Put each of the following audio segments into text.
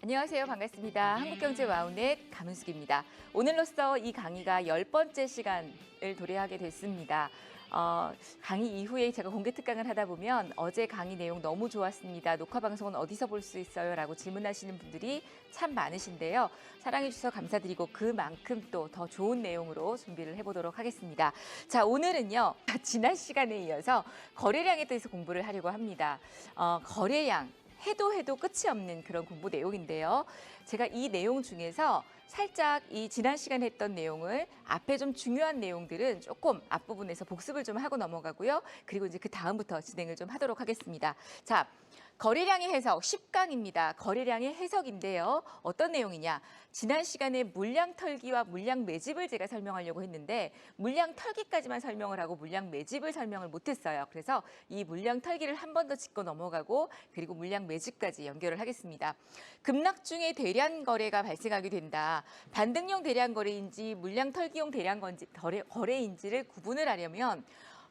안녕하세요. 반갑습니다. 한국경제와우넷 강은숙입니다. 오늘로써 이 강의가 10번째 시간을 도래하게 됐습니다. 강의 이후에 제가 공개 특강을 하다 보면 어제 강의 내용 너무 좋았습니다. 녹화 방송은 어디서 볼 수 있어요? 라고 질문하시는 분들이 참 많으신데요. 사랑해 주셔서 감사드리고 그만큼 또 더 좋은 내용으로 준비를 해보도록 하겠습니다. 자, 오늘은요. 지난 시간에 이어서 거래량에 대해서 공부를 하려고 합니다. 거래량. 해도 끝이 없는 그런 공부 내용인데요. 제가 이 내용 중에서 살짝 이 지난 시간에 했던 내용을 앞에 좀 중요한 내용들은 조금 앞부분에서 복습을 좀 하고 넘어가고요. 그리고 이제 그 다음부터 진행을 좀 하도록 하겠습니다. 자, 거래량의 해석 10강입니다. 거래량의 해석인데요. 어떤 내용이냐? 지난 시간에 물량 털기와 물량 매집을 제가 설명하려고 했는데 물량 털기까지만 설명을 하고 물량 매집을 설명을 못했어요. 그래서 이 물량 털기를 한 번 더 짚고 넘어가고 그리고 물량 매집까지 연결을 하겠습니다. 급락 중에 대량 거래가 발생하게 된다. 반등용 대량 거래인지 물량 털기용 대량 거래인지를 구분을 하려면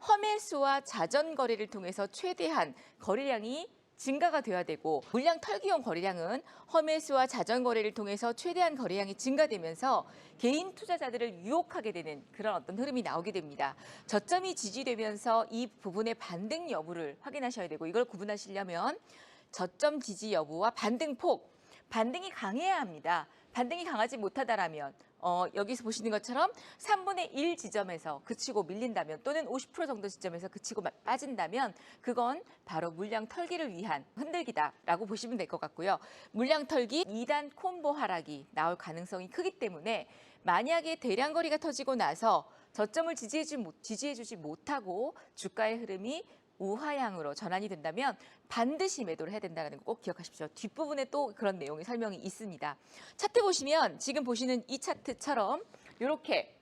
허매수와 자전 거래를 통해서 최대한 거래량이 증가가 돼야 되고 물량 털기용 거래량은 허매수와 자전 거래를 통해서 최대한 거래량이 증가되면서 개인 투자자들을 유혹하게 되는 그런 어떤 흐름이 나오게 됩니다. 저점이 지지되면서 이 부분의 반등 여부를 확인하셔야 되고 이걸 구분하시려면 저점 지지 여부와 반등폭, 반등이 강해야 합니다. 반등이 강하지 못하다라면 여기서 보시는 것처럼 3분의 1 지점에서 그치고 밀린다면 또는 50% 정도 지점에서 그치고 빠진다면 그건 바로 물량 털기를 위한 흔들기다라고 보시면 될 것 같고요. 물량 털기 2단 콤보 하락이 나올 가능성이 크기 때문에 만약에 대량 거래가 터지고 나서 저점을 지지해주지 못하고 주가의 흐름이 우하향으로 전환이 된다면 반드시 매도를 해야 된다는 거 꼭 기억하십시오. 뒷부분에 또 그런 내용의 설명이 있습니다. 차트 보시면 지금 보시는 이 차트처럼 이렇게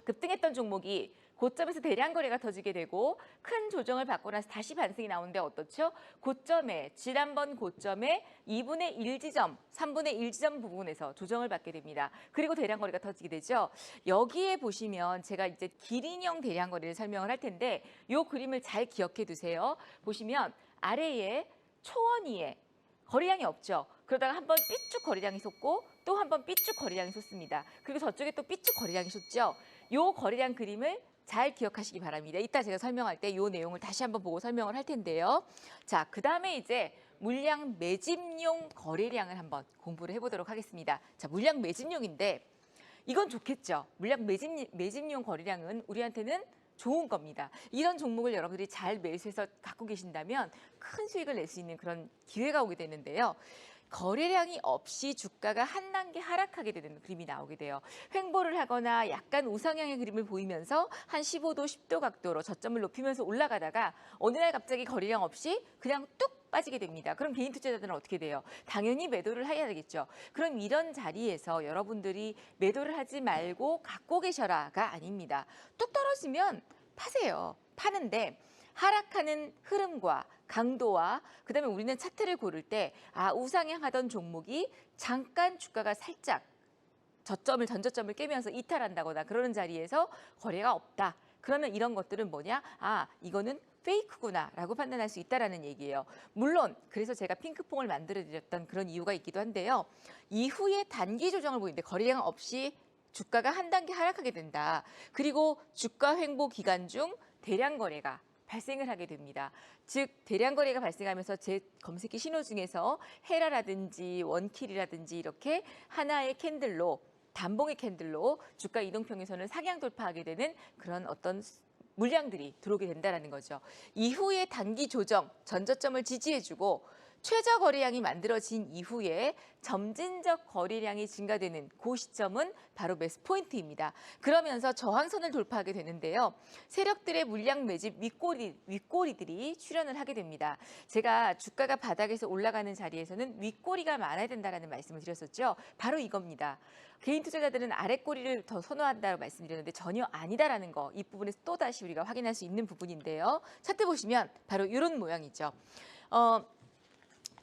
급등했던 종목이 고점에서 대량 거래가 터지게 되고 큰 조정을 받고 나서 다시 반등이 나오는데 어떻죠? 고점에 지난번 고점에 2분의 1 지점, 3분의 1 지점 부분에서 조정을 받게 됩니다. 그리고 대량 거래가 터지게 되죠. 여기에 보시면 제가 이제 기린형 대량 거래를 설명을 할 텐데 이 그림을 잘 기억해 두세요. 보시면 아래에 초원위에 거래량이 없죠. 그러다가 한번 삐쭉 거래량이 솟고 또 한번 삐쭉 거래량이 솟습니다. 그리고 저쪽에 또 삐쭉 거래량이 솟죠. 이 거래량 그림을 잘 기억하시기 바랍니다. 이따 제가 설명할 때 이 내용을 다시 한번 보고 설명을 할 텐데요. 자, 그 다음에 이제 물량 매집용 거래량을 한번 공부를 해보도록 하겠습니다. 자, 물량 매집용인데 이건 좋겠죠. 물량 매집용 거래량은 우리한테는 좋은 겁니다. 이런 종목을 여러분들이 잘 매수해서 갖고 계신다면 큰 수익을 낼 수 있는 그런 기회가 오게 되는데요. 거래량이 없이 주가가 한 단계 하락하게 되는 그림이 나오게 돼요. 횡보를 하거나 약간 우상향의 그림을 보이면서 한 15도, 10도 각도로 저점을 높이면서 올라가다가 어느 날 갑자기 거래량 없이 그냥 뚝 빠지게 됩니다. 그럼 개인 투자자들은 어떻게 돼요? 당연히 매도를 해야 되겠죠. 그럼 이런 자리에서 여러분들이 매도를 하지 말고 갖고 계셔라가 아닙니다. 뚝 떨어지면 파세요. 파는데 하락하는 흐름과 강도와 그다음에 우리는 차트를 고를 때 우상향하던 종목이 잠깐 주가가 살짝 전저점을 깨면서 이탈한다거나 그러는 자리에서 거래가 없다. 그러면 이런 것들은 뭐냐? 이거는 페이크구나 라고 판단할 수 있다는 얘기예요. 물론 그래서 제가 핑크퐁을 만들어드렸던 그런 이유가 있기도 한데요. 이후에 단기 조정을 보이는데 거래량 없이 주가가 한 단계 하락하게 된다. 그리고 주가 횡보 기간 중 대량 거래가 발생을 하게 됩니다. 즉 대량 거래가 발생하면서 제 검색기 신호 중에서 헤라라든지 원킬이라든지 이렇게 하나의 캔들로 단봉의 캔들로 주가 이동평균선을 상향 돌파하게 되는 그런 어떤 물량들이 들어오게 된다는 거죠. 이후에 단기 조정, 전저점을 지지해주고 최저 거래량이 만들어진 이후에 점진적 거래량이 증가되는 그 시점은 바로 매수 포인트입니다. 그러면서 저항선을 돌파하게 되는데요. 세력들의 물량 매집 윗꼬리들이 출현을 하게 됩니다. 제가 주가가 바닥에서 올라가는 자리에서는 윗꼬리가 많아야 된다는 말씀을 드렸었죠. 바로 이겁니다. 개인 투자자들은 아랫꼬리를 더 선호한다고 말씀드렸는데 전혀 아니다라는 거 이 부분에서 또다시 우리가 확인할 수 있는 부분인데요. 차트 보시면 바로 이런 모양이죠.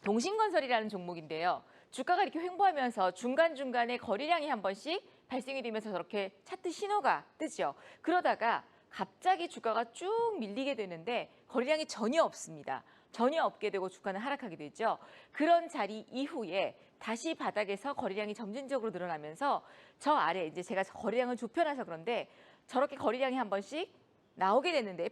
동신건설이라는 종목인데요. 주가가 이렇게 횡보하면서 중간중간에 거래량이 한 번씩 발생이 되면서 저렇게 차트 신호가 뜨죠. 그러다가 갑자기 주가가 쭉 밀리게 되는데 거래량이 전혀 없습니다. 전혀 없게 되고 주가는 하락하게 되죠. 그런 자리 이후에 다시 바닥에서 거래량이 점진적으로 늘어나면서 저 아래 이제 제가 거래량을 좁혀놔서 그런데 저렇게 거래량이 한 번씩 나오게 됐는데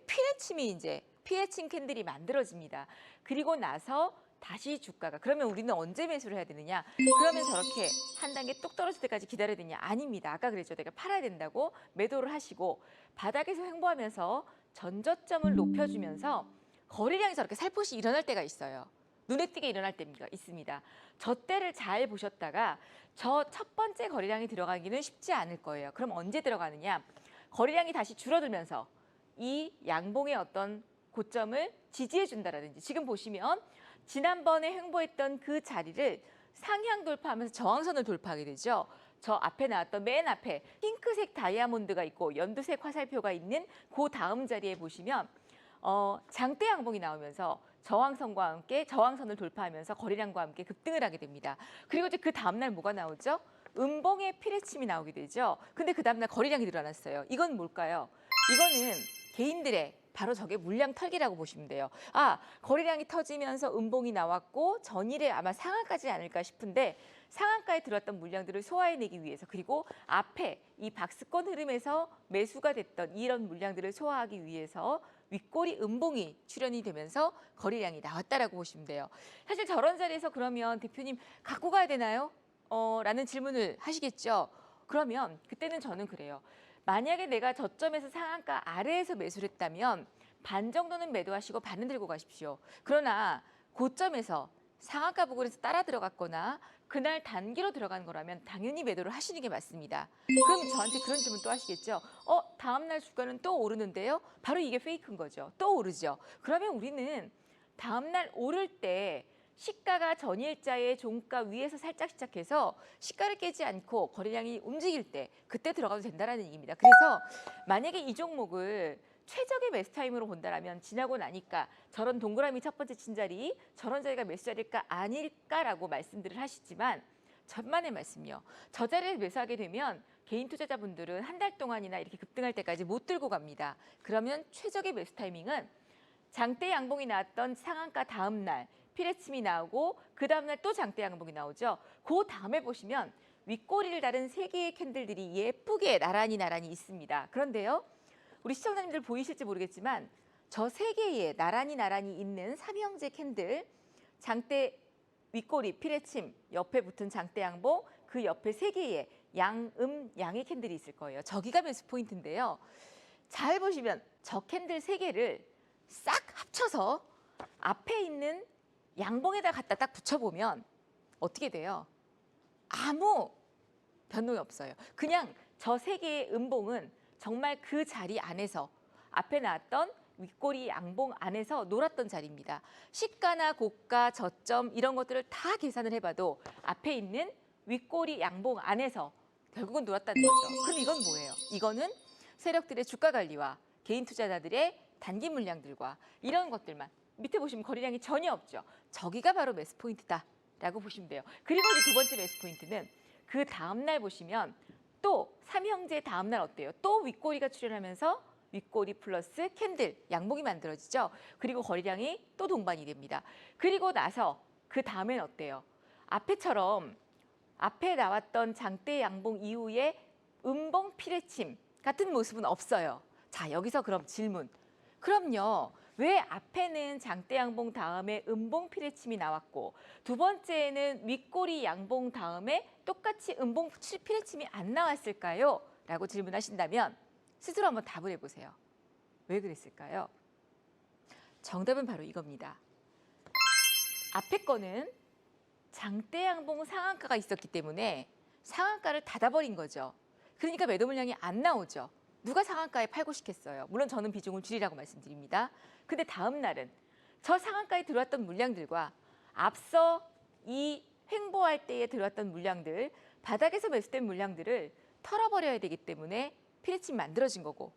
피레침 캔들이 만들어집니다. 그리고 나서 다시 주가가 그러면 우리는 언제 매수를 해야 되느냐? 그러면 저렇게 한 단계 뚝 떨어질 때까지 기다려야 되냐? 아닙니다. 아까 그랬죠. 내가 팔아야 된다고 매도를 하시고 바닥에서 횡보하면서 전저점을 높여주면서 거래량이 저렇게 살포시 일어날 때가 있어요. 눈에 띄게 일어날 때가 있습니다. 저 때를 잘 보셨다가 저 첫 번째 거래량이 들어가기는 쉽지 않을 거예요. 그럼 언제 들어가느냐? 거래량이 다시 줄어들면서 이 양봉의 어떤 고점을 지지해 준다라든지 지금 보시면 지난번에 횡보했던 그 자리를 상향 돌파하면서 저항선을 돌파하게 되죠. 저 앞에 나왔던 맨 앞에 핑크색 다이아몬드가 있고 연두색 화살표가 있는 그 다음 자리에 보시면 장대 양봉이 나오면서 저항선과 함께 저항선을 돌파하면서 거래량과 함께 급등을 하게 됩니다. 그리고 이제 그 다음날 뭐가 나오죠? 음봉의 피레침이 나오게 되죠. 근데 그 다음날 거래량이 늘어났어요. 이건 뭘까요? 이거는 개인들의 바로 저게 물량 털기라고 보시면 돼요. 아, 거래량이 터지면서 음봉이 나왔고 전일에 아마 상한가지 않을까 싶은데 상한가에 들어왔던 물량들을 소화해내기 위해서 그리고 앞에 이 박스권 흐름에서 매수가 됐던 이런 물량들을 소화하기 위해서 윗꼬리 음봉이 출현이 되면서 거래량이 나왔다라고 보시면 돼요. 사실 저런 자리에서 그러면 대표님 갖고 가야 되나요? 라는 질문을 하시겠죠. 그러면 그때는 저는 그래요. 만약에 내가 저점에서 상한가 아래에서 매수를 했다면 반 정도는 매도하시고 반은 들고 가십시오. 그러나 고점에서 상한가 부근에서 따라 들어갔거나 그날 단기로 들어간 거라면 당연히 매도를 하시는 게 맞습니다. 그럼 저한테 그런 질문 또 하시겠죠. 다음날 주가는 또 오르는데요. 바로 이게 페이크인 거죠. 또 오르죠. 그러면 우리는 다음날 오를 때 시가가 전일자의 종가 위에서 살짝 시작해서 시가를 깨지 않고 거래량이 움직일 때 그때 들어가도 된다는 얘기입니다. 그래서 만약에 이 종목을 최적의 매수 타임으로 본다라면 지나고 나니까 저런 동그라미 첫 번째 친 자리 저런 자리가 매수 자리일까 아닐까라고 말씀들을 하시지만 전만의 말씀이요. 저 자리를 매수하게 되면 개인 투자자분들은 한 달 동안이나 이렇게 급등할 때까지 못 들고 갑니다. 그러면 최적의 매수 타이밍은 장대 양봉이 나왔던 상한가 다음 날 피레침이 나오고 그 다음날 또 장대 양봉이 나오죠. 그 다음에 보시면 윗꼬리를 다른 세 개의 캔들들이 예쁘게 나란히 있습니다. 그런데요. 우리 시청자님들 보이실지 모르겠지만 저 세 개의 나란히 있는 삼형제 캔들 장대 윗꼬리 피레침 옆에 붙은 장대 양봉 그 옆에 세 개의 양의 캔들이 있을 거예요. 저기가 매수 포인트인데요. 잘 보시면 저 캔들 세 개를 싹 합쳐서 앞에 있는 양봉에다 갖다 딱 붙여보면 어떻게 돼요? 아무 변동이 없어요. 그냥 저 세 개의 음봉은 정말 그 자리 안에서 앞에 나왔던 윗꼬리 양봉 안에서 놀았던 자리입니다. 시가나 고가, 저점 이런 것들을 다 계산을 해봐도 앞에 있는 윗꼬리 양봉 안에서 결국은 놀았다는 거죠. 그럼 이건 뭐예요? 이거는 세력들의 주가 관리와 개인 투자자들의 단기 물량들과 이런 것들만 밑에 보시면 거래량이 전혀 없죠. 저기가 바로 매수 포인트다라고 보시면 돼요. 그리고 이제 두 번째 매수 포인트는 그 다음날 보시면 또 삼형제 다음날 어때요? 또 윗꼬리가 출현하면서 윗꼬리 플러스 캔들, 양봉이 만들어지죠. 그리고 거래량이 또 동반이 됩니다. 그리고 나서 그 다음엔 어때요? 앞에처럼 앞에 나왔던 장대 양봉 이후에 음봉 피레침 같은 모습은 없어요. 자, 여기서 그럼 질문. 그럼요. 왜 앞에는 장대 양봉 다음에 음봉 피레침이 나왔고 두 번째에는 윗꼬리 양봉 다음에 똑같이 음봉 피레침이 안 나왔을까요? 라고 질문하신다면 스스로 한번 답을 해보세요. 왜 그랬을까요? 정답은 바로 이겁니다. 앞에 거는 장대 양봉 상한가가 있었기 때문에 상한가를 닫아버린 거죠. 그러니까 매도 물량이 안 나오죠. 누가 상한가에 팔고 싶겠어요. 물론 저는 비중을 줄이라고 말씀드립니다. 근데 다음 날은 저 상한가에 들어왔던 물량들과 앞서 이 횡보할 때에 들어왔던 물량들, 바닥에서 매수된 물량들을 털어버려야 되기 때문에 피레침이 만들어진 거고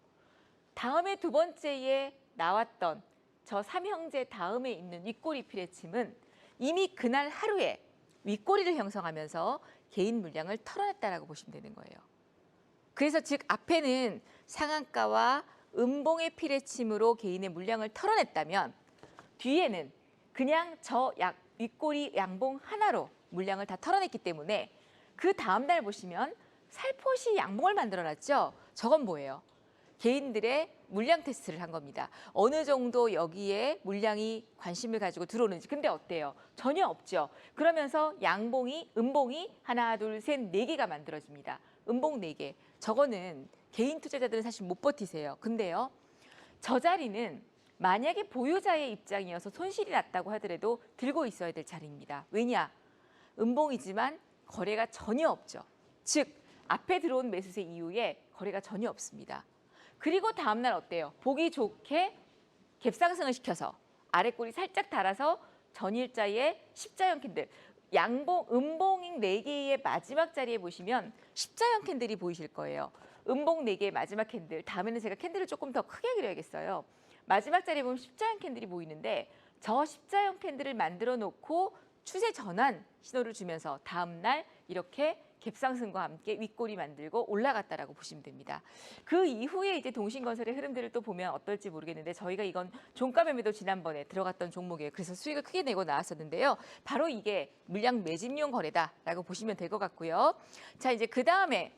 다음에 두 번째에 나왔던 저 삼형제 다음에 있는 윗꼬리 피레침은 이미 그날 하루에 윗꼬리를 형성하면서 개인 물량을 털어냈다라고 보시면 되는 거예요. 그래서 즉 앞에는 상한가와 음봉의 피레침으로 개인의 물량을 털어냈다면 뒤에는 그냥 저 윗꼬리 양봉 하나로 물량을 다 털어냈기 때문에 그 다음 날 보시면 살포시 양봉을 만들어놨죠. 저건 뭐예요? 개인들의 물량 테스트를 한 겁니다. 어느 정도 여기에 물량이 관심을 가지고 들어오는지. 근데 어때요? 전혀 없죠. 그러면서 양봉이, 음봉이 하나, 둘, 셋, 네 개가 만들어집니다. 음봉 네 개. 저거는 개인 투자자들은 사실 못 버티세요. 근데요, 저 자리는 만약에 보유자의 입장이어서 손실이 났다고 하더라도 들고 있어야 될 자리입니다. 왜냐? 음봉이지만 거래가 전혀 없죠. 즉, 앞에 들어온 매수세 이후에 거래가 전혀 없습니다. 그리고 다음날 어때요? 보기 좋게 갭상승을 시켜서 아래꼬리 살짝 달아서 전일자의 십자형 캔들, 양봉, 음봉 4개의 마지막 자리에 보시면 십자형 캔들이 보이실 거예요. 음봉 4개의 마지막 캔들, 다음에는 제가 캔들을 조금 더 크게 그려야겠어요. 마지막 자리에 보면 십자형 캔들이 보이는데 저 십자형 캔들을 만들어 놓고 추세 전환 신호를 주면서 다음날 이렇게 갭상승과 함께 윗꼬리 만들고 올라갔다라고 보시면 됩니다. 그 이후에 이제 동신건설의 흐름들을 또 보면 어떨지 모르겠는데 저희가 이건 종가 매매도 지난번에 들어갔던 종목이에요. 그래서 수익을 크게 내고 나왔었는데요. 바로 이게 물량 매집용 거래다라고 보시면 될 것 같고요. 자, 이제 그 다음에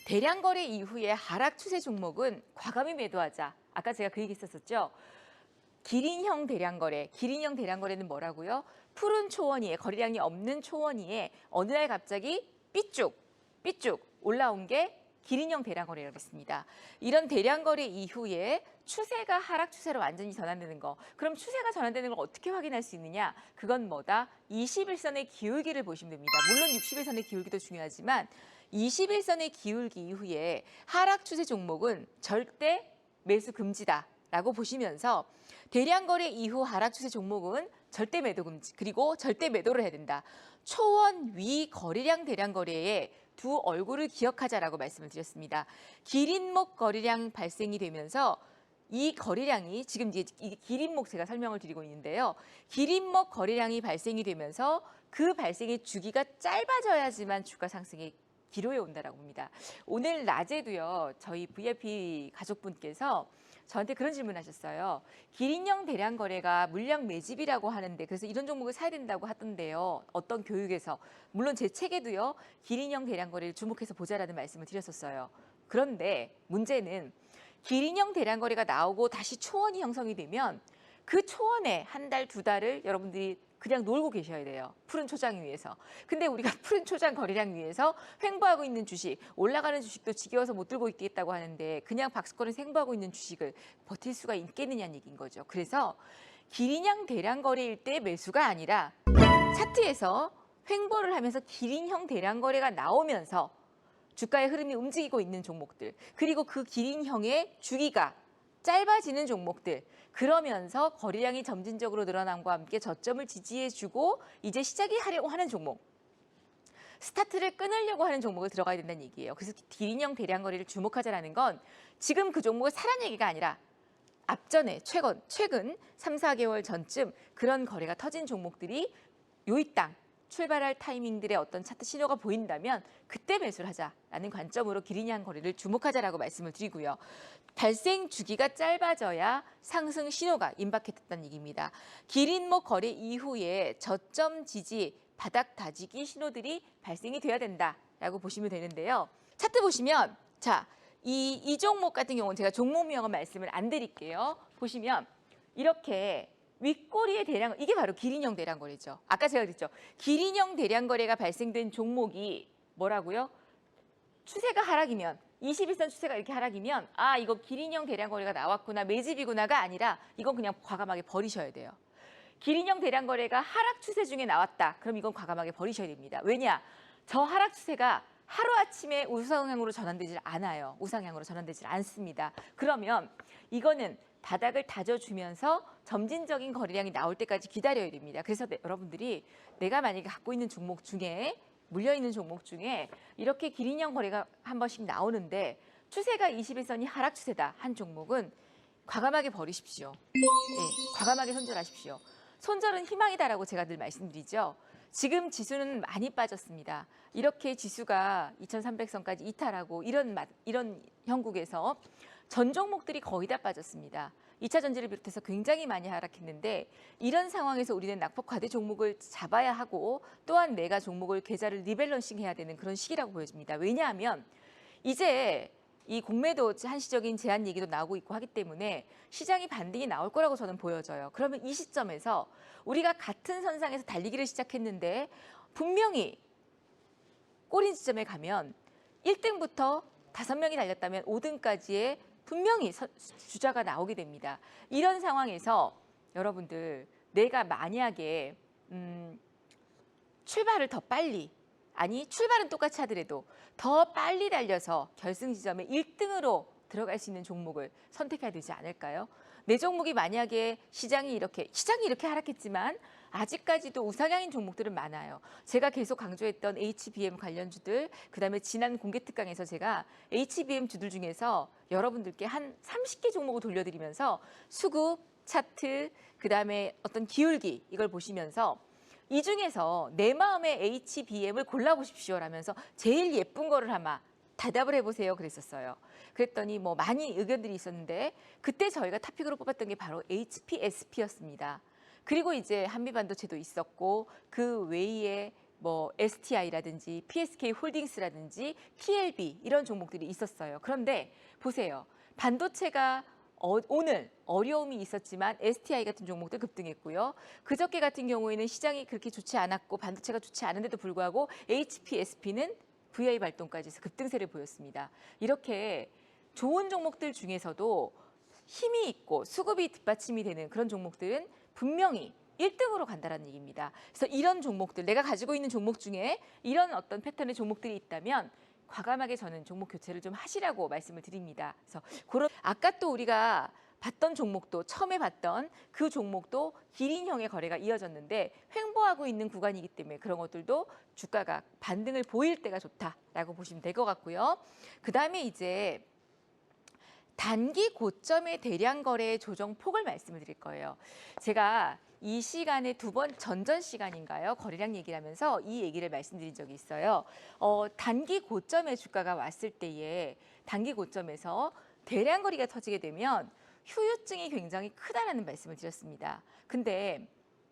대량 거래 이후에 하락 추세 종목은 과감히 매도하자. 아까 제가 그 얘기 했었죠. 기린형 대량거래, 기린형 대량거래는 뭐라고요? 푸른 초원위에, 거래량이 없는 초원위에 어느 날 갑자기 삐쭉 올라온 게 기린형 대량거래라고 했습니다. 이런 대량거래 이후에 추세가 하락 추세로 완전히 전환되는 거. 그럼 추세가 전환되는 걸 어떻게 확인할 수 있느냐? 그건 뭐다? 21선의 기울기를 보시면 됩니다. 물론 60일선의 기울기도 중요하지만 21선의 기울기 이후에 하락 추세 종목은 절대 매수 금지다라고 보시면서 대량 거래 이후 하락 추세 종목은 절대 매도 금지, 그리고 절대 매도를 해야 된다. 초원 위 거래량 대량 거래의 두 얼굴을 기억하자라고 말씀을 드렸습니다. 기린목 거래량 발생이 되면서 이 거래량이 지금 이제 이 기린목 제가 설명을 드리고 있는데요. 기린목 거래량이 발생이 되면서 그 발생의 주기가 짧아져야지만 주가 상승이 기로에 온다라고 봅니다. 오늘 낮에도요, 저희 VIP 가족분께서 저한테 그런 질문하셨어요. 기린형 대량 거래가 물량 매집이라고 하는데 그래서 이런 종목을 사야 된다고 하던데요. 어떤 교육에서 물론 제 책에도요, 기린형 대량 거래를 주목해서 보자라는 말씀을 드렸었어요. 그런데 문제는 기린형 대량 거래가 나오고 다시 초원이 형성이 되면 그 초원에 한 달, 두 달을 여러분들이 그냥 놀고 계셔야 돼요. 푸른 초장 위에서. 근데 우리가 푸른 초장 거래량 위에서 횡보하고 있는 주식, 올라가는 주식도 지겨워서 못 들고 있겠다고 하는데 그냥 박스권에서 횡보하고 있는 주식을 버틸 수가 있겠느냐는 얘기인 거죠. 그래서 기린형 대량 거래일 때 매수가 아니라 차트에서 횡보를 하면서 기린형 대량 거래가 나오면서 주가의 흐름이 움직이고 있는 종목들, 그리고 그 기린형의 주기가 짧아지는 종목들, 그러면서 거래량이 점진적으로 늘어남과 함께 저점을 지지해주고 이제 시작이 하려고 하는 종목, 스타트를 끊으려고 하는 종목을 들어가야 된다는 얘기예요. 그래서 기린형 대량 거래를 주목하자라는 건 지금 그 종목을 사라는 얘기가 아니라 앞전에 최근 3, 4개월 전쯤 그런 거래가 터진 종목들이 요이 땅 출발할 타이밍들의 어떤 차트 신호가 보인다면 그때 매수를 하자라는 관점으로 기린형 거래를 주목하자라고 말씀을 드리고요. 발생 주기가 짧아져야 상승 신호가 임박했다는 얘기입니다. 기린목 거래 이후에 저점 지지, 바닥 다지기 신호들이 발생이 돼야 된다라고 보시면 되는데요. 차트 보시면 자, 이 종목 같은 경우는 제가 종목명은 말씀을 안 드릴게요. 보시면 이렇게 윗꼬리의 대량, 이게 바로 기린형 대량 거래죠. 아까 제가 그랬죠. 기린형 대량 거래가 발생된 종목이 뭐라고요? 추세가 하락이면 21선 추세가 이렇게 하락이면 아, 이거 기린형 대량 거래가 나왔구나, 매집이구나가 아니라 이건 그냥 과감하게 버리셔야 돼요. 기린형 대량 거래가 하락 추세 중에 나왔다. 그럼 이건 과감하게 버리셔야 됩니다. 왜냐? 저 하락 추세가 하루아침에 우상향으로 전환되질 않아요. 우상향으로 전환되질 않습니다. 그러면 이거는 바닥을 다져주면서 점진적인 거래량이 나올 때까지 기다려야 됩니다. 그래서 여러분들이 내가 만약에 갖고 있는 종목 중에 물려있는 종목 중에 이렇게 기린형 거래가 한 번씩 나오는데 추세가 21선이 하락 추세다 한 종목은 과감하게 버리십시오. 네, 과감하게 손절하십시오. 손절은 희망이다라고 제가 늘 말씀드리죠. 지금 지수는 많이 빠졌습니다. 이렇게 지수가 2300선까지 이탈하고 이런 형국에서 전 종목들이 거의 다 빠졌습니다. 2차 전지를 비롯해서 굉장히 많이 하락했는데 이런 상황에서 우리는 낙폭 과대 종목을 잡아야 하고 또한 내가 종목을 계좌를 리밸런싱 해야 되는 그런 시기라고 보여집니다. 왜냐하면 이제 이 공매도 한시적인 제한 얘기도 나오고 있고 하기 때문에 시장이 반등이 나올 거라고 저는 보여져요. 그러면 이 시점에서 우리가 같은 선상에서 달리기를 시작했는데 분명히 꼬린 지점에 가면 1등부터 5명이 달렸다면 5등까지의 분명히 주자가 나오게 됩니다. 이런 상황에서 여러분들 내가 만약에 출발을 더 빨리 아니 출발은 똑같이 하더라도 더 빨리 달려서 결승 지점에 1등으로 들어갈 수 있는 종목을 선택해야 되지 않을까요? 내 종목이 만약에 시장이 이렇게 하락했지만 아직까지도 우상향인 종목들은 많아요. 제가 계속 강조했던 HBM 관련주들, 그다음에 지난 공개 특강에서 제가 HBM 주들 중에서 여러분들께 한 30개 종목을 돌려드리면서 수급, 차트, 그다음에 어떤 기울기 이걸 보시면서 이 중에서 내 마음의 HBM을 골라보십시오 라면서 제일 예쁜 거를 아마 대답을 해보세요 그랬었어요. 그랬더니 뭐 많이 의견들이 있었는데 그때 저희가 탑픽으로 뽑았던 게 바로 HPSP였습니다. 그리고 이제 한미반도체도 있었고 그 외에 뭐 STI라든지 PSK 홀딩스라든지 TLB 이런 종목들이 있었어요. 그런데 보세요. 반도체가 오늘 어려움이 있었지만 STI 같은 종목도 급등했고요. 그저께 같은 경우에는 시장이 그렇게 좋지 않았고 반도체가 좋지 않은데도 불구하고 HPSP는 VI 발동까지 해서 급등세를 보였습니다. 이렇게 좋은 종목들 중에서도 힘이 있고 수급이 뒷받침이 되는 그런 종목들은 분명히 1등으로 간다는 얘기입니다. 그래서 이런 종목들, 내가 가지고 있는 종목 중에 이런 어떤 패턴의 종목들이 있다면 과감하게 저는 종목 교체를 좀 하시라고 말씀을 드립니다. 그래서 그런 아까 또 우리가 봤던 종목도 처음에 봤던 그 종목도 기린형의 거래가 이어졌는데 횡보하고 있는 구간이기 때문에 그런 것들도 주가가 반등을 보일 때가 좋다라고 보시면 될 것 같고요. 그다음에 이제 단기 고점의 대량 거래 조정 폭을 말씀을 드릴 거예요. 제가 이 시간에 두 번 전전 시간인가요? 거래량 얘기를 하면서 이 얘기를 말씀드린 적이 있어요. 단기 고점의 주가가 왔을 때에 단기 고점에서 대량 거래가 터지게 되면 후유증이 굉장히 크다라는 말씀을 드렸습니다. 근데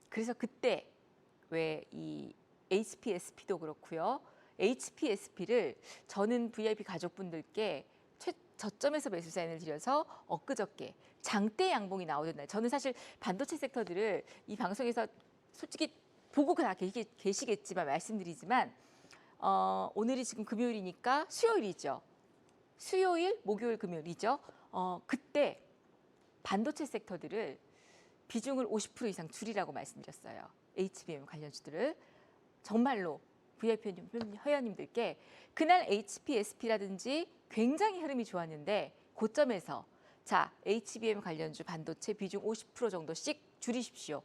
그래서 그때 왜 이 HPSP도 그렇고요. HPSP를 저는 VIP 가족분들께 저점에서 매수 사인을 드려서 엊그저께 장대 양봉이 나오던 날 저는 사실 반도체 섹터들을 이 방송에서 솔직히 보고 다 계시겠지만 말씀드리지만 오늘이 지금 금요일이니까 수요일이죠. 수요일, 목요일, 금요일이죠. 그때 반도체 섹터들을 비중을 50% 이상 줄이라고 말씀드렸어요. HBM 관련주들을 정말로 VIP 회원님들께 그날 HPSP라든지 굉장히 흐름이 좋았는데 고점에서 자 HBM 관련주 반도체 비중 50% 정도씩 줄이십시오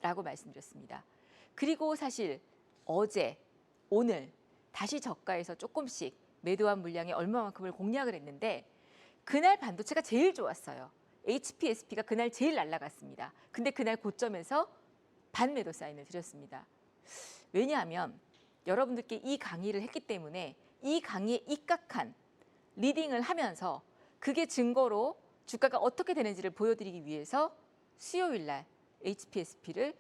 라고 말씀드렸습니다. 그리고 사실 어제 오늘 다시 저가에서 조금씩 매도한 물량의 얼마만큼을 공략을 했는데 그날 반도체가 제일 좋았어요. HPSP가 그날 제일 날아갔습니다. 근데 그날 고점에서 반매도 사인을 드렸습니다. 왜냐하면 여러분들께 이 강의를 했기 때문에 이 강의에 입각한 리딩을 하면서 그게 증거로 주가가 어떻게 되는지를 보여드리기 위해서 수요일 날 HPSP를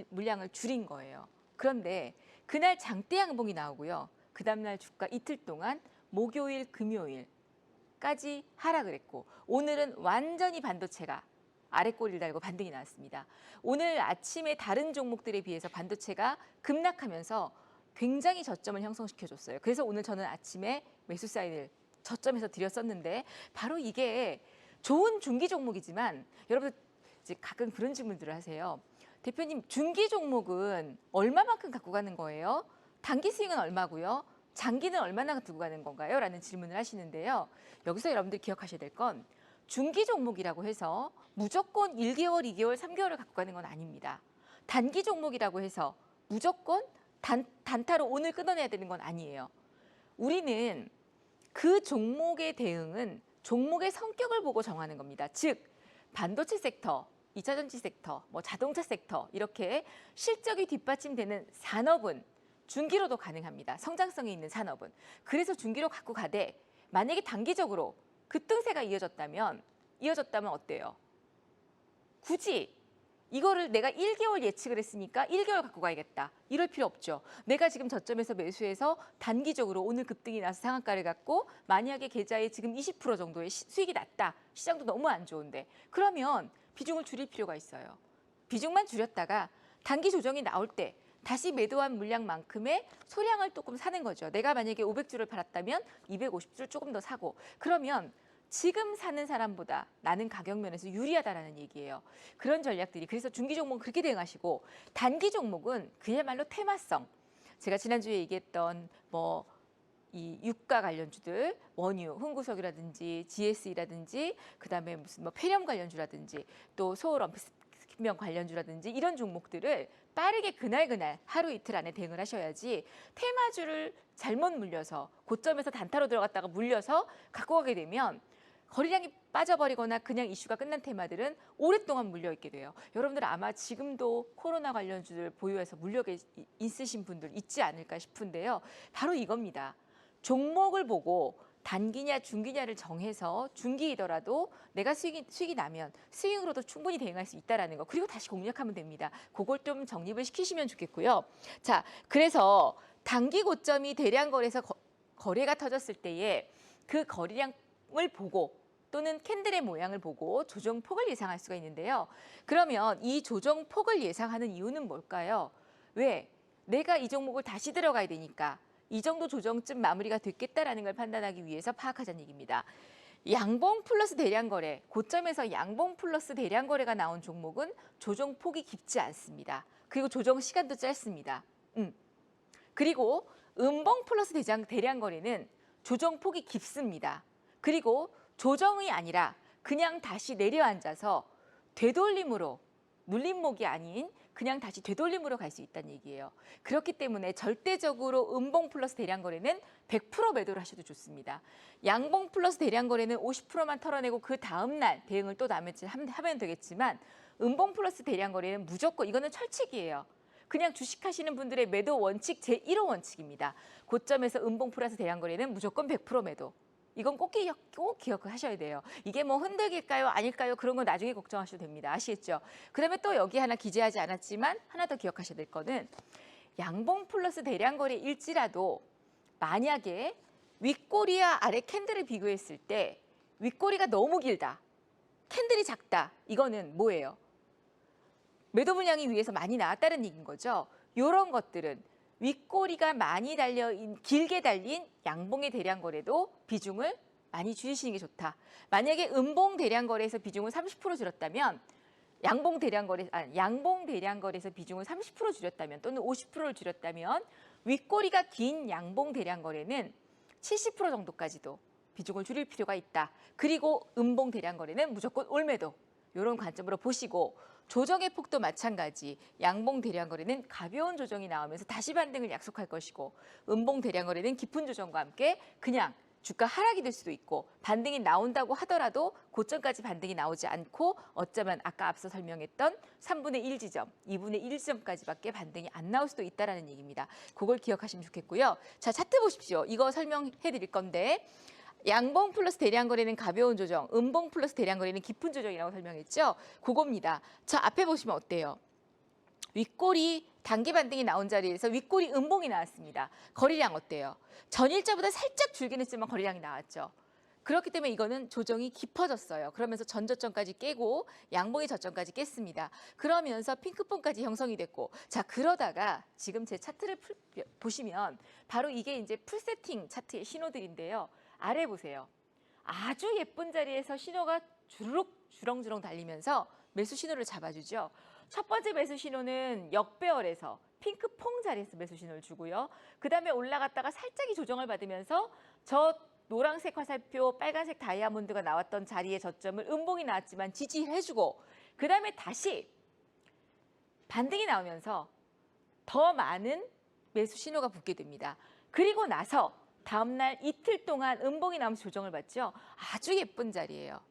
물량을 줄인 거예요. 그런데 그날 장대 양봉이 나오고요. 그 다음날 주가 이틀 동안 목요일, 금요일까지 하락을 했고 오늘은 완전히 반도체가 아래꼬리를 달고 반등이 나왔습니다. 오늘 아침에 다른 종목들에 비해서 반도체가 급락하면서 굉장히 저점을 형성시켜줬어요. 그래서 오늘 저는 아침에 매수 사인을 저점에서 드렸었는데 바로 이게 좋은 중기 종목이지만 여러분들 이제 가끔 그런 질문들을 하세요. 대표님 중기 종목은 얼마만큼 갖고 가는 거예요? 단기 수익은 얼마고요? 장기는 얼마나 두고 가는 건가요? 라는 질문을 하시는데요. 여기서 여러분들 기억하셔야 될 건 중기 종목이라고 해서 무조건 1개월, 2개월, 3개월을 갖고 가는 건 아닙니다. 단기 종목이라고 해서 무조건 단타로 오늘 끊어내야 되는 건 아니에요. 우리는 그 종목의 대응은 종목의 성격을 보고 정하는 겁니다. 즉 반도체 섹터 2차전지 섹터, 뭐 자동차 섹터 이렇게 실적이 뒷받침되는 산업은 중기로도 가능합니다. 성장성이 있는 산업은. 그래서 중기로 갖고 가되 만약에 단기적으로 급등세가 이어졌다면 어때요? 굳이 이거를 내가 1개월 예측을 했으니까 1개월 갖고 가야겠다. 이럴 필요 없죠. 내가 지금 저점에서 매수해서 단기적으로 오늘 급등이 나서 상한가를 갖고 만약에 계좌에 지금 20% 정도의 수익이 났다. 시장도 너무 안 좋은데. 그러면 비중을 줄일 필요가 있어요. 비중만 줄였다가 단기 조정이 나올 때 다시 매도한 물량만큼의 소량을 조금 사는 거죠. 내가 만약에 500주를 팔았다면 250주를 조금 더 사고. 그러면 지금 사는 사람보다 나는 가격 면에서 유리하다라는 얘기예요. 그런 전략들이. 그래서 중기 종목은 그렇게 대응하시고 단기 종목은 그야말로 테마성. 제가 지난주에 얘기했던 이 유가 관련주들, 원유, 흥구석유라든지 GS이라든지 그다음에 무슨 폐렴 관련주라든지 또 소울 원피스명 관련주라든지 이런 종목들을 빠르게 그날 하루 이틀 안에 대응을 하셔야지 테마주를 잘못 물려서 고점에서 단타로 들어갔다가 물려서 갖고 가게 되면 거래량이 빠져버리거나 그냥 이슈가 끝난 테마들은 오랫동안 물려있게 돼요. 여러분들 아마 지금도 코로나 관련주들 보유해서 물려 있으신 분들 있지 않을까 싶은데요. 바로 이겁니다. 종목을 보고 단기냐 중기냐를 정해서 중기이더라도 내가 수익이 나면 스윙으로도 충분히 대응할 수 있다는 거. 그리고 다시 공략하면 됩니다. 그걸 좀 정립을 시키시면 좋겠고요. 자, 그래서 단기 고점이 대량 거래에서 거래가 터졌을 때에 그 거래량을 보고 또는 캔들의 모양을 보고 조정폭을 예상할 수가 있는데요. 그러면 이 조정폭을 예상하는 이유는 뭘까요? 왜? 내가 이 종목을 다시 들어가야 되니까 이 정도 조정쯤 마무리가 됐겠다라는 걸 판단하기 위해서 파악하자는 얘기입니다. 양봉 플러스 대량 거래, 고점에서 양봉 플러스 대량 거래가 나온 종목은 조정폭이 깊지 않습니다. 그리고 조정 시간도 짧습니다. 그리고 음봉 플러스 대량 거래는 조정폭이 깊습니다. 그리고 조정이 아니라 그냥 다시 내려앉아서 되돌림으로 눌림목이 아닌 그냥 다시 되돌림으로 갈 수 있다는 얘기예요. 그렇기 때문에 절대적으로 음봉 플러스 대량 거래는 100% 매도를 하셔도 좋습니다. 양봉 플러스 대량 거래는 50%만 털어내고 그 다음 날 대응을 또 하면 되겠지만 음봉 플러스 대량 거래는 무조건 이거는 철칙이에요. 그냥 주식하시는 분들의 매도 원칙 제1호 원칙입니다. 고점에서 음봉 플러스 대량 거래는 무조건 100% 매도. 이건 꼭 기억을 하셔야 돼요. 이게 뭐 흔들릴까요? 아닐까요? 그런 건 나중에 걱정하셔도 됩니다. 아시겠죠? 그다음에 또 여기 하나 기재하지 않았지만 하나 더 기억하셔야 될 거는 양봉 플러스 대량 거래일지라도 만약에 윗꼬리와 아래 캔들을 비교했을 때 윗꼬리가 너무 길다. 캔들이 작다. 이거는 뭐예요? 매도 물량이 위에서 많이 나왔다는 얘기인 거죠. 이런 것들은 윗꼬리가 많이 길게 달린 양봉의 대량 거래도 비중을 많이 줄이시는 게 좋다. 만약에 음봉 대량 거래에서 비중을 30% 줄였다면 양봉 대량 거래에서 비중을 30% 줄였다면 또는 50%를 줄였다면 윗꼬리가 긴 양봉 대량 거래는 70% 정도까지도 비중을 줄일 필요가 있다. 그리고 음봉 대량 거래는 무조건 올매도. 이런 관점으로 보시고 조정의 폭도 마찬가지. 양봉 대량 거래는 가벼운 조정이 나오면서 다시 반등을 약속할 것이고 음봉 대량 거래는 깊은 조정과 함께 그냥 주가 하락이 될 수도 있고 반등이 나온다고 하더라도 고점까지 반등이 나오지 않고 어쩌면 아까 앞서 설명했던 3분의 1 지점, 2분의 1 지점까지밖에 반등이 안 나올 수도 있다는 얘기입니다. 그걸 기억하시면 좋겠고요. 자, 차트 보십시오. 이거 설명해 드릴 건데 양봉 플러스 대량 거래는 가벼운 조정, 음봉 플러스 대량 거래는 깊은 조정이라고 설명했죠. 그겁니다. 자, 앞에 보시면 어때요? 윗꼬리 단기 반등이 나온 자리에서 윗꼬리 음봉이 나왔습니다. 거래량 어때요? 전일자보다 살짝 줄긴 했지만 거래량이 나왔죠. 그렇기 때문에 이거는 조정이 깊어졌어요. 그러면서 전저점까지 깨고 양봉의 저점까지 깼습니다. 그러면서 핑크봉까지 형성이 됐고, 자, 그러다가 지금 제 차트를 보시면 바로 이게 이제 풀세팅 차트의 신호들인데요. 아래 보세요. 아주 예쁜 자리에서 신호가 주렁주렁 달리면서 매수 신호를 잡아주죠. 첫 번째 매수 신호는 역배열에서 핑크퐁 자리에서 매수 신호를 주고요. 그 다음에 올라갔다가 살짝이 조정을 받으면서 저 노란색 화살표, 빨간색 다이아몬드가 나왔던 자리의 저점을 음봉이 나왔지만 지지해주고 그 다음에 다시 반등이 나오면서 더 많은 매수 신호가 붙게 됩니다. 그리고 나서 다음날 이틀 동안 음봉이 나오면서 조정을 받죠. 아주 예쁜 자리예요.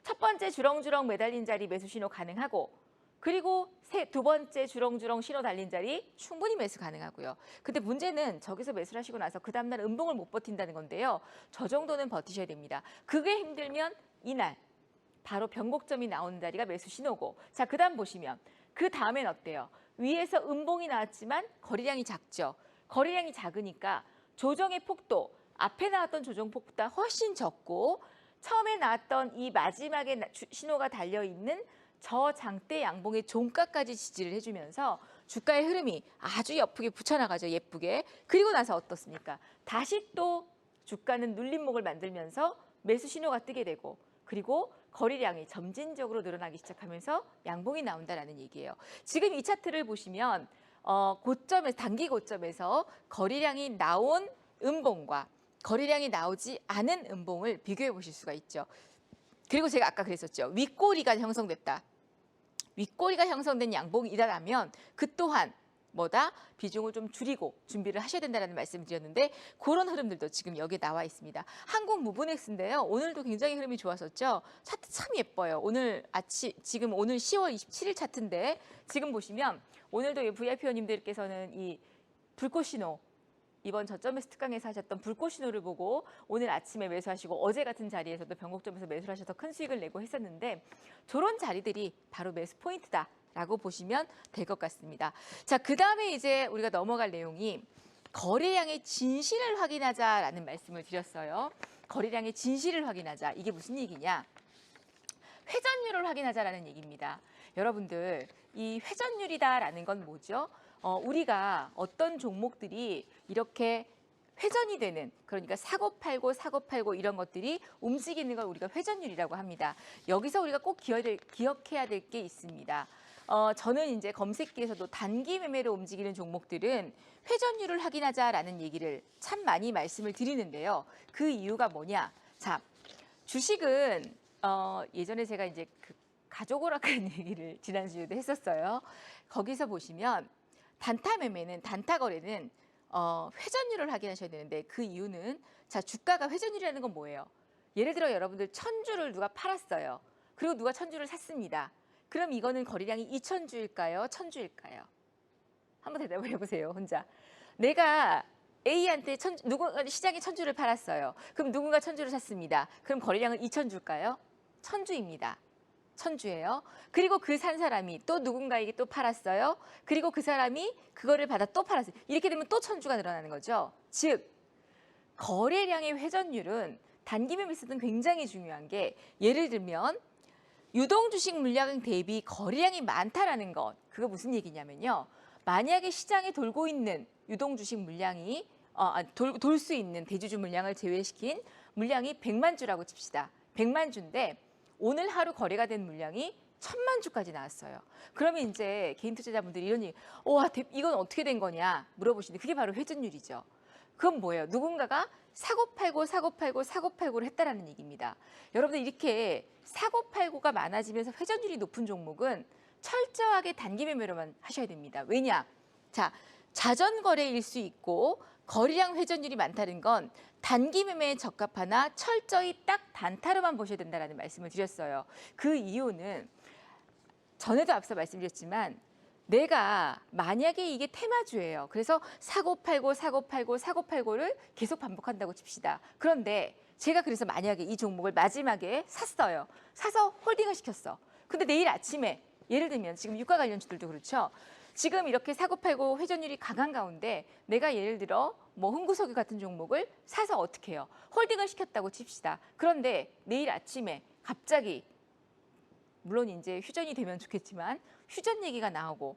첫 번째 주렁주렁 매달린 자리 매수 신호 가능하고 그리고 두 번째 주렁주렁 신호 달린 자리 충분히 매수 가능하고요. 근데 문제는 저기서 매수를 하시고 나서 그 다음날 음봉을 못 버틴다는 건데요. 저 정도는 버티셔야 됩니다. 그게 힘들면 이날 바로 변곡점이 나오는 자리가 매수 신호고 자, 그 다음 보시면 그 다음엔 어때요? 위에서 음봉이 나왔지만 거래량이 작죠. 거래량이 작으니까 조정의 폭도 앞에 나왔던 조정 폭보다 훨씬 적고 처음에 나왔던 이 마지막에 신호가 달려있는 저 장대 양봉의 종가까지 지지를 해주면서 주가의 흐름이 아주 예쁘게 붙여나가죠. 예쁘게. 그리고 나서 어떻습니까? 다시 또 주가는 눌림목을 만들면서 매수 신호가 뜨게 되고 그리고 거래량이 점진적으로 늘어나기 시작하면서 양봉이 나온다라는 얘기예요. 지금 이 차트를 보시면 고점에서 단기 고점에서 거래량이 나온 음봉과 거래량이 나오지 않은 음봉을 비교해 보실 수가 있죠. 그리고 제가 아까 그랬었죠. 윗꼬리가 형성됐다. 윗꼬리가 형성된 양봉이다라면 그 또한 뭐다? 비중을 좀 줄이고 준비를 하셔야 된다는 말씀을 드렸는데 그런 흐름들도 지금 여기에 나와 있습니다. 한국 무브넥스인데요. 오늘도 굉장히 흐름이 좋았었죠. 차트 참 예뻐요. 오늘 지금 오늘 10월 27일 차트인데 지금 보시면 오늘도 VIP원님들께서는 이 불꽃 신호 이번 저점에서 특강에서 하셨던 불꽃 신호를 보고 오늘 아침에 매수하시고 어제 같은 자리에서도 변곡점에서 매수를 하셔서 큰 수익을 내고 했었는데 저런 자리들이 바로 매수 포인트다라고 보시면 될 것 같습니다. 자, 그 다음에 이제 우리가 넘어갈 내용이 거래량의 진실을 확인하자라는 말씀을 드렸어요. 거래량의 진실을 확인하자. 이게 무슨 얘기냐? 회전율을 확인하자라는 얘기입니다. 여러분들, 이 회전율이다라는 건 뭐죠? 우리가 어떤 종목들이 이렇게 회전이 되는 그러니까 사고 팔고 이런 것들이 움직이는 걸 우리가 회전율이라고 합니다. 여기서 우리가 꼭 기억해야 될 게 있습니다. 저는 이제 검색기에서도 단기 매매로 움직이는 종목들은 회전율을 확인하자라는 얘기를 참 많이 말씀을 드리는데요. 그 이유가 뭐냐? 자, 주식은 예전에 제가 이제 그 가족오락하는 얘기를 지난주에도 했었어요. 거기서 보시면 단타 매매는 단타 거래는 회전율을 확인하셔야 되는데 그 이유는 자, 주가가 회전율이라는 건 뭐예요? 예를 들어 여러분들 1000주를 누가 팔았어요. 그리고 누가 1000주를 샀습니다. 그럼 이거는 거래량이 2000주일까요? 1000주일까요? 한번 대답을 해보세요. 혼자. 내가 A한테 누군가 시장에 1000주를 팔았어요. 그럼 누군가 1000주를 샀습니다. 그럼 거래량은 2000주일까요? 1000주입니다. 1000주예요. 그리고 그 산 사람이 또 누군가에게 또 팔았어요. 그리고 그 사람이 그거를 받아 또 팔았어요. 이렇게 되면 또 1000주가 늘어나는 거죠. 즉 거래량의 회전율은 단기 매매에서는 굉장히 중요한 게 예를 들면 유동주식 물량 대비 거래량이 많다라는 것. 그거 무슨 얘기냐면요. 만약에 시장에 돌고 있는 유동주식 물량이 돌 수 있는 대주주 물량을 제외시킨 물량이 100만 주라고 칩시다. 100만 주인데 오늘 하루 거래가 된 물량이 1000만 주까지 나왔어요. 그러면 이제 개인 투자자분들이 이런 얘기, 와, 이건 어떻게 된 거냐 물어보시는데 그게 바로 회전율이죠. 그건 뭐예요? 누군가가 사고팔고를 했다라는 얘기입니다. 여러분들 이렇게 사고팔고가 많아지면서 회전율이 높은 종목은 철저하게 단기 매매로만 하셔야 됩니다. 왜냐? 자, 자전거래일 수 있고 거래량 회전율이 많다는 건 단기 매매에 적합하나 철저히 딱 단타로만 보셔야 된다는 말씀을 드렸어요. 그 이유는 전에도 앞서 말씀드렸지만 내가 만약에 이게 테마주예요. 그래서 사고팔고를 계속 반복한다고 칩시다. 그런데 제가 그래서 만약에 이 종목을 마지막에 샀어요. 사서 홀딩을 시켰어. 근데 내일 아침에 예를 들면 지금 유가 관련주들도 그렇죠. 지금 이렇게 사고팔고 회전율이 강한 가운데 내가 예를 들어 뭐 흥구석유 같은 종목을 사서 어떻게 해요? 홀딩을 시켰다고 칩시다. 그런데 내일 아침에 갑자기 물론 이제 휴전이 되면 좋겠지만 휴전 얘기가 나오고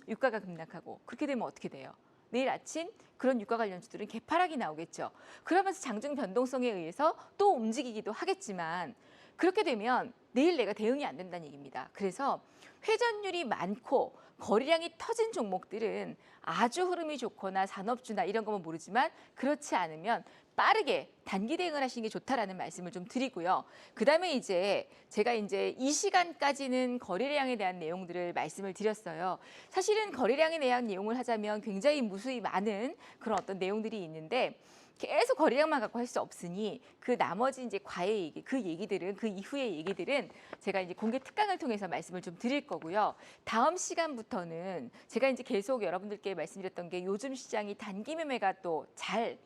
유가가 급락하고 그렇게 되면 어떻게 돼요? 내일 아침 그런 유가 관련주들은 개파락이 나오겠죠. 그러면서 장중 변동성에 의해서 또 움직이기도 하겠지만 그렇게 되면 내일 내가 대응이 안 된다는 얘기입니다. 그래서 회전율이 많고 거래량이 터진 종목들은 아주 흐름이 좋거나 산업주나 이런 거면 모르지만 그렇지 않으면 빠르게 단기 대응을 하시는 게 좋다라는 말씀을 좀 드리고요. 그다음에 이제 제가 이제 이 시간까지는 거래량에 대한 내용들을 말씀을 드렸어요. 사실은 거래량에 대한 내용을 하자면 굉장히 무수히 많은 그런 어떤 내용들이 있는데 계속 거래량만 갖고 할 수 없으니 그 나머지 이제 과외 얘기, 그 얘기들은 그 이후의 얘기들은 제가 이제 공개 특강을 통해서 말씀을 좀 드릴 거고요. 다음 시간부터는 제가 이제 계속 여러분들께 말씀드렸던 게 요즘 시장이 단기 매매가 또 잘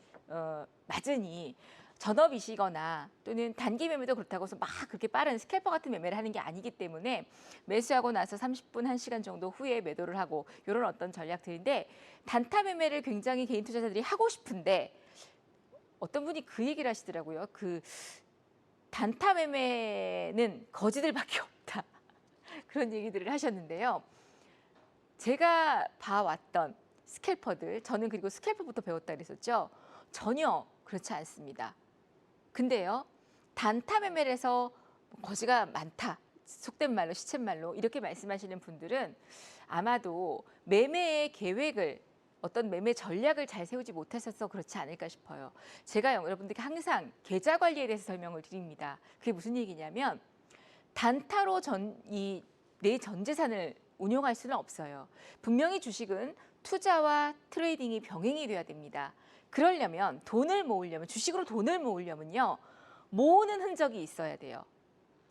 맞으니 전업이시거나 또는 단기 매매도 그렇다고 해서 막 그렇게 빠른 스캘퍼 같은 매매를 하는 게 아니기 때문에 매수하고 나서 30분, 1시간 정도 후에 매도를 하고 이런 어떤 전략들인데 단타 매매를 굉장히 개인 투자자들이 하고 싶은데 어떤 분이 그 얘기를 하시더라고요. 그 단타 매매는 거지들밖에 없다. 그런 얘기들을 하셨는데요. 제가 봐왔던 스캘퍼들, 저는 그리고 스캘퍼부터 배웠다 그랬었죠. 전혀 그렇지 않습니다. 근데요, 단타 매매를 해서 거지가 많다. 속된 말로, 시쳇말로 이렇게 말씀하시는 분들은 아마도 매매의 계획을 어떤 매매 전략을 잘 세우지 못하셔서 그렇지 않을까 싶어요. 제가 여러분들께 항상 계좌 관리에 대해서 설명을 드립니다. 그게 무슨 얘기냐면 단타로 내 전 재산을 운용할 수는 없어요. 분명히 주식은 투자와 트레이딩이 병행이 돼야 됩니다. 그러려면 돈을 모으려면 주식으로 돈을 모으려면요. 모으는 흔적이 있어야 돼요.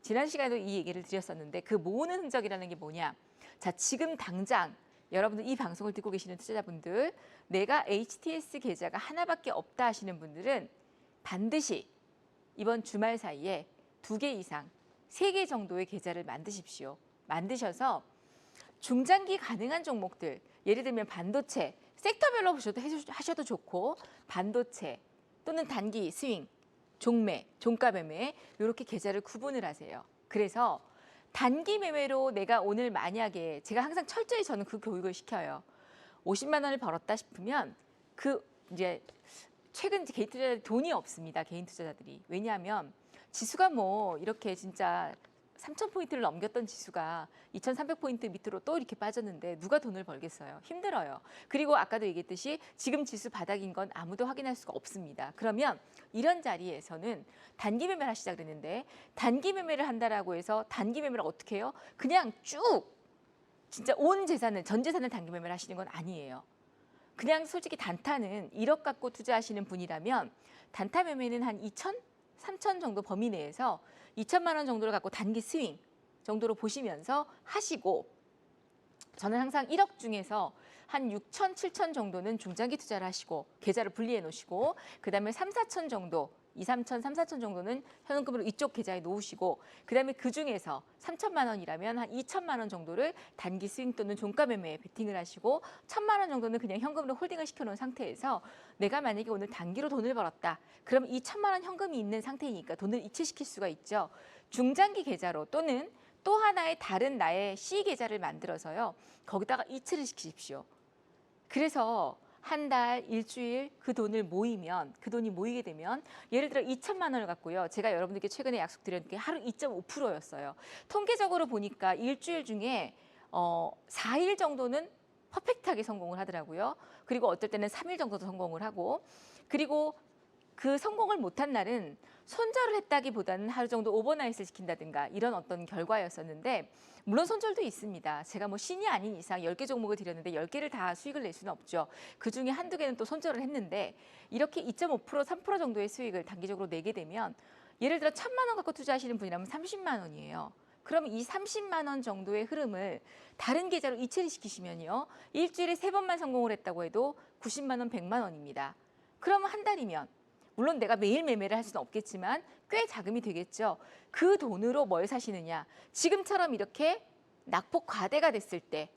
지난 시간에도 이 얘기를 드렸었는데 그 모으는 흔적이라는 게 뭐냐. 자, 지금 당장 여러분들 이 방송을 듣고 계시는 투자자분들 내가 HTS 계좌가 하나밖에 없다 하시는 분들은 반드시 이번 주말 사이에 2개 이상 3개 정도의 계좌를 만드십시오. 만드셔서 중장기 가능한 종목들 예를 들면 반도체 섹터별로 하셔도 좋고 반도체 또는 단기 스윙 종매, 종가 매매 이렇게 계좌를 구분을 하세요. 그래서 단기 매매로 내가 오늘 만약에 제가 항상 철저히 저는 그 교육을 시켜요. 50만 원을 벌었다 싶으면 그 이제 최근 개인 투자자들이 돈이 없습니다. 개인 투자자들이. 왜냐하면 지수가 뭐 이렇게 진짜 3,000포인트를 넘겼던 지수가 2,300포인트 밑으로 또 이렇게 빠졌는데 누가 돈을 벌겠어요? 힘들어요. 그리고 아까도 얘기했듯이 지금 지수 바닥인 건 아무도 확인할 수가 없습니다. 그러면 이런 자리에서는 단기 매매를 하시자 그랬는데 단기 매매를 한다라고 해서 단기 매매를 어떻게 해요? 그냥 쭉 진짜 온 재산을 전 재산을 단기 매매를 하시는 건 아니에요. 그냥 솔직히 단타는 1억 갖고 투자하시는 분이라면 단타 매매는 한 2천, 3천 정도 범위 내에서 2천만 원 정도를 갖고 단기 스윙 정도로 보시면서 하시고 저는 항상 1억 중에서 한 6천, 7천 정도는 중장기 투자를 하시고 계좌를 분리해 놓으시고 그다음에 3, 4천 정도 2, 3천, 3, 4천 정도는 현금으로 이쪽 계좌에 놓으시고 그다음에 그중에서 3천만 원이라면 한 2천만 원 정도를 단기 스윙 또는 종가 매매에 베팅을 하시고 1천만 원 정도는 그냥 현금으로 홀딩을 시켜놓은 상태에서 내가 만약에 오늘 단기로 돈을 벌었다. 그럼 2천만 원 현금이 있는 상태이니까 돈을 이체시킬 수가 있죠. 중장기 계좌로 또는 또 하나의 다른 나의 C 계좌를 만들어서요. 거기다가 이체를 시키십시오. 그래서 한 달, 일주일 그 돈을 모이면 그 돈이 모이게 되면 예를 들어 2천만 원을 갖고요. 제가 여러분들께 최근에 약속드렸는데 하루 2.5%였어요. 통계적으로 보니까 일주일 중에 4일 정도는 퍼펙트하게 성공을 하더라고요. 그리고 어떨 때는 3일 정도도 성공을 하고 그리고 그 성공을 못한 날은 손절을 했다기보다는 하루 정도 오버나잇을 시킨다든가 이런 어떤 결과였었는데 물론 손절도 있습니다. 제가 뭐 신이 아닌 이상 10개 종목을 드렸는데 10개를 다 수익을 낼 수는 없죠. 그중에 한두 개는 또 손절을 했는데 이렇게 2.5%, 3% 정도의 수익을 단기적으로 내게 되면 예를 들어 1,000만 원 갖고 투자하시는 분이라면 30만 원이에요. 그러면 이 30만 원 정도의 흐름을 다른 계좌로 이체를 시키시면요. 일주일에 3번만 성공을 했다고 해도 90만 원, 100만 원입니다. 그러면 한 달이면 물론 내가 매일 매매를 할 수는 없겠지만 꽤 자금이 되겠죠. 그 돈으로 뭘 사시느냐. 지금처럼 이렇게 낙폭 과대가 됐을 때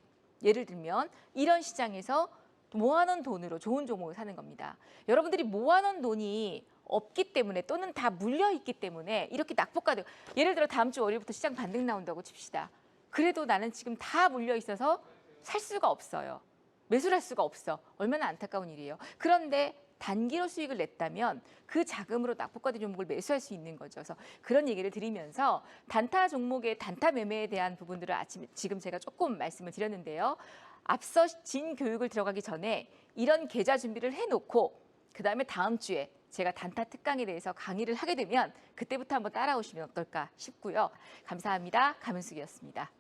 예를 들면 이런 시장에서 모아놓은 돈으로 좋은 종목을 사는 겁니다. 여러분들이 모아놓은 돈이 없기 때문에 또는 다 물려있기 때문에 이렇게 낙폭 과대 예를 들어 다음 주 월요일부터 시장 반등 나온다고 칩시다. 그래도 나는 지금 다 물려있어서 살 수가 없어요. 매수를 할 수가 없어. 얼마나 안타까운 일이에요. 그런데 단기로 수익을 냈다면 그 자금으로 낙폭과대 종목을 매수할 수 있는 거죠. 그래서 그런 얘기를 드리면서 단타 종목의 단타 매매에 대한 부분들을 지금 제가 조금 말씀을 드렸는데요. 앞서 진 교육을 들어가기 전에 이런 계좌 준비를 해놓고 그다음에 다음 주에 제가 단타 특강에 대해서 강의를 하게 되면 그때부터 한번 따라오시면 어떨까 싶고요. 감사합니다. 감은숙이었습니다.